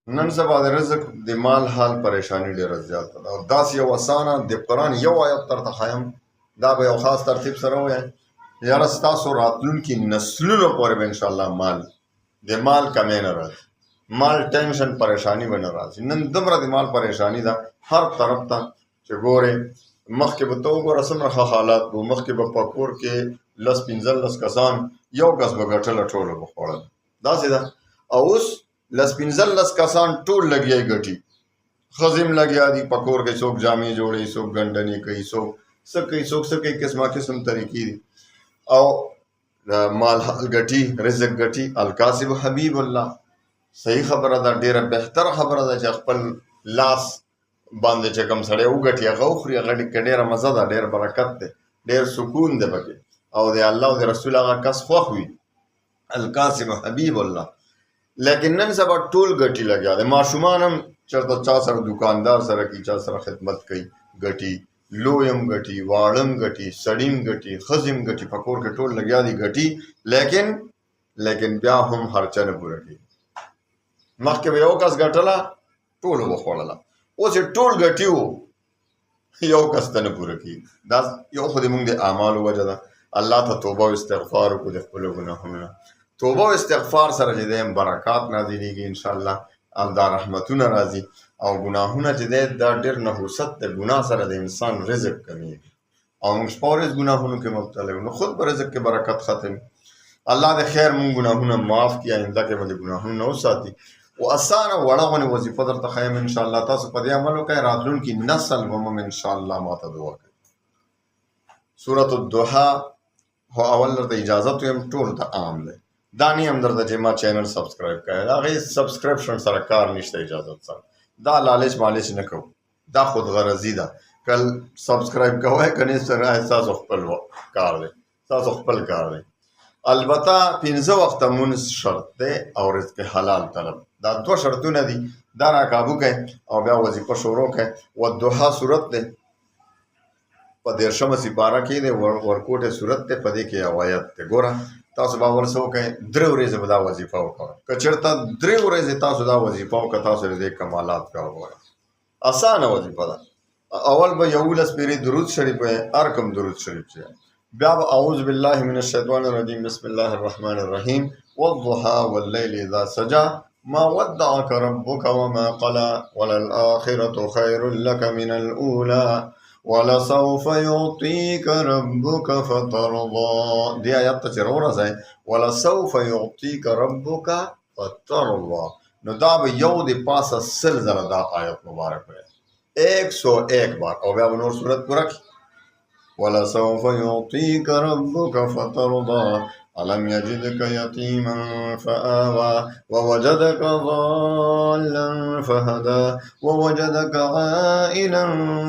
نن سبا د رزق د مال حال پریشانی ډیره زیاته ده او داسې یو اسانه د قرآن یو آیت درته ښیم دا به یو خاص ترتیب سره ووایئ یاره ستاسو راتلونکي نسلونو پورې به انشاءالله مال د مال کمی نه راځي مال ټینشن پریشانی به نه راځي نن دومره د مال پریشانی ده هر طرف ته چې ګورې مخکې به ته وګوره څومره ښه حالات به مخکې به په کور کې 10-15 کسان یو کس به ګټله ټولو به خوړل داسې ده او اوس 10-15 کسان ټول لګیا ګټي ښځې هم لګیا دي په کور کې څوک جامې جوړوي څوک ګنډنې کوي څوک څه کوي څوک څه کوي قسمه قسم طریقې دي او مال حال ګټي رزق ګټي الکاسب حبیب الله صحیح خبره ده ډیره بهتره خبره ده چې خپل لاس باندې چې کوم سړی وګټي هغه وخوري هغه ډیره مزه ده ډیر برکت دی ډیر سکون دی پکې او د الله او د رسول هغه کس خوښ وي الکاسب حبیب الله لیکن نن سبا ټول ګټي لګیا دی ماشومان هم چېرته چا سره دکاندار سره کوي چا سره خدمت کوي ګټي لوی هم ګټي واړه هم ګټي سړي هم ګټي ښځې هم ګټي په کور کې ټول لګیا دي ګټي لیکن بیا هم هرچا نه پوره کېږي مخکې به یو کس ګټله ټولو به خوړله اوس یې ټول ګټي وو یو کس ته نه پوره کېږي دا یو خو د مونږ د اعمالو وجه ده الله ته توبه او استغفار وکړو د خپلو ګناهونو نه توبه او استغفار سره چې دی برکات نازلېږي انشاءالله او دا رحمتونه راځي او ګناهونه چې دی دا ډېر نحوست د ګناه سره د انسان رزق کمیږي او موږ شپه ورځ ګناهونو کې مبتلا یو نو خود په رزق کې برکت ختم الله د خیر مونږ ګناهونه معاف کړي آینده کې به د ګناهونو نه وساتي او اسانه وړه غونې وظیفه درته ښیم انشاءالله تاسو په دې عمل وکړئ راتلونکي نسل به هم انشاءالله ماته دعا کوي سورة الضحی خو اول درته اجازت ویم ټولو ته عام دی دا نه یم درته چې ما چینل سبسکرایب کړی د هغې سبسکرپشن سره کار نشته اجازت سره دا لالچ مالچ نه کوو دا خود غرضي ده که سبسکرایب کوئ که نه سره ستاسو خپل کار دی ستاسو خپل کار دی البته 15 وخته مونځ شرط دی او رزق حلال طلب دا 2 شرطونه دي دا راکابو کوئ او بیا وظیفه شروع کوئ والضحی صورت دی په 13مه سپاره کې دی ورکوټې صورت دی په دې کې یو آیت دی ګوره تاسو به ورسه وکئ 3 ورځې به دا وظیفه وکړئ که چېرته 3 ورځې تاسو دا وظیفه وکړه تاسو د دې کمالات بیا وګورئ اسانه وظیفه ده اول به 11 پیرې درود شریف وایئ هر کوم درود شریف چې بیا به اعوذ بالله من الشیطان الرجیم بسم الله الرحمن الرحیم والضحى واللیل اذا سجى ما ودعك ربك وما قلى وللآخرة خير لك من الأولى ولسوف يعطيك ربك فترضى دې آیت ته چې راورسئ ولسوف يعطيك ربك فترضى نو دا به یو د پاسه 100 ځله دا آیت مبارک وایي 101 بار او بیا به نور صورت پوره کړي ولسوف يعطيك ربك فترضى ألم يجدك يتيما فآوى ووجدك ضالا فهدى ووجدك عائلا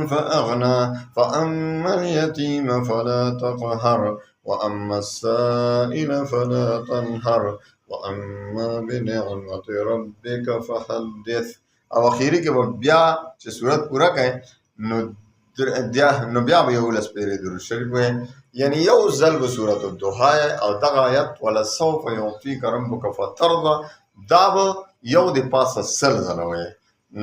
فأغنى فأما اليتيم فلا تقهر وأما السائل فلا تنهر وأما بنعمة ربك فحدث او اخیری کې بیا چې صورت پوره کړئ نو بیا به 11 پیرې درود شریف وایئ یعنی یو ځل به سورة الضحی او دغه آیت ولسوف یعطیک ربک فترضى دا به یو د پاسه 100 ځله وایئ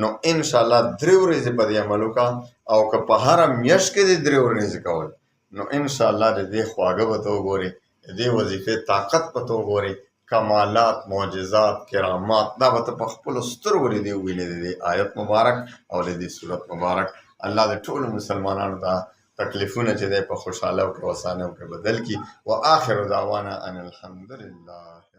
نو انشاءالله 3 ورځې په دې عمل وکړه او که په هره میاشت کې دې 3 ورځې کول نو انشاءالله د دې خواږه به ته وګورې د دې وظیفې طاقت به ته وګورې کمالات معجزات کرامات دا به ته په خپلو سترګو دې ووینې د دې آیت مبارک او د دې صورت مبارک الله د ټولو مسلمانانو ته تکلیفونه چې دی په خوشحاله او کې وسانه او کې بدل کړي و آخر دعوانا ان الحمد لله